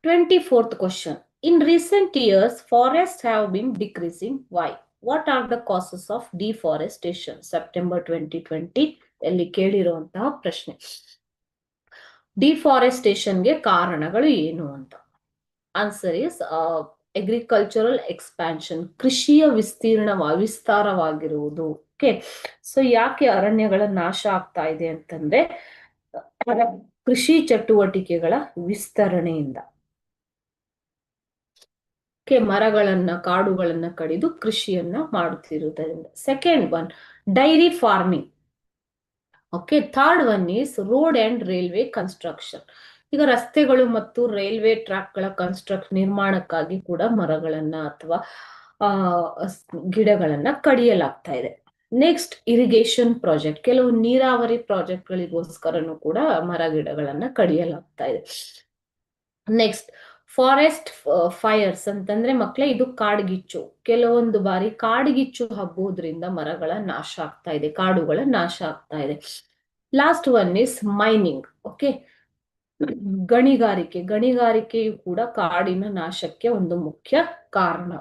24th question. In recent years, forests have been decreasing. Why? What are the causes of deforestation? September 2020 ಎಲ್ಲಿ ಕೇಳಿರುವಂತಹ ಪ್ರಶ್ನೆ. ಡಿಫಾರೆಸ್ಟೇಷನ್ಗೆ ಕಾರಣಗಳು ಏನು ಅಂತ. Answer is agricultural expansion, ಕೃಷಿಯ ವಿಸ್ತಾರವಾಗಿರುವುದು. Okay, so ಯಾಕೆ ಅರಣ್ಯಗಳ ನಾಶ ಆಗ್ತಾ ಇದೆ ಅಂತಂದ್ರೆ ಕೃಷಿ ಚಟುವಟಿಕೆಗಳ ವಿಸ್ತರಣೆಯಿಂದ. ಮರಗಳನ್ನ ಕಾಡುಗಳನ್ನ ಕಡಿದು ಕೃಷಿಯನ್ನ ಮಾಡುತ್ತಿರುವುದರಿಂದ. Second one, dairy farming. Okay, third one is road and railway construction. ಈಗ ರಸ್ತೆಗಳು ಮತ್ತು ರೈಲ್ವೆ ಟ್ರ್ಯಾಕ್ ಗಳ ನಿರ್ಮಾಣಕ್ಕಾಗಿ ಕೂಡ ಮರಗಳನ್ನ ಅಥವಾ ಗಿಡಗಳನ್ನ ಕಡಿಯಲಾಗ್ತಾ ಇದೆ. Next, irrigation project. ಕೆಲವು ನೀರಾವರಿ ಪ್ರಾಜೆಕ್ಟ್ ಗಳಿಗೋಸ್ಕರನು ಕೂಡ ಮರ ಗಿಡಗಳನ್ನ ಕಡಿಯಲಾಗ್ತಾ ಇದೆ. ನೆಕ್ಸ್ಟ್, ಫಾರೆಸ್ಟ್ ಫೈರ್ಸ್ ಅಂತಂದ್ರೆ ಮಕ್ಕಳೇ ಇದು ಕಾಡ್ಗಿಚ್ಚು. ಕೆಲವೊಂದು ಬಾರಿ ಕಾಡ್ಗಿಚ್ಚು ಹಬ್ಬುವುದರಿಂದ ಮರಗಳ ನಾಶ ಆಗ್ತಾ ಇದೆ, ಕಾಡುಗಳ ನಾಶ ಆಗ್ತಾ ಇದೆ. Last one is mining. Okay, ಗಣಿಗಾರಿಕೆಯು ಕೂಡ ಕಾಡಿನ ನಾಶಕ್ಕೆ ಒಂದು ಮುಖ್ಯ ಕಾರಣ.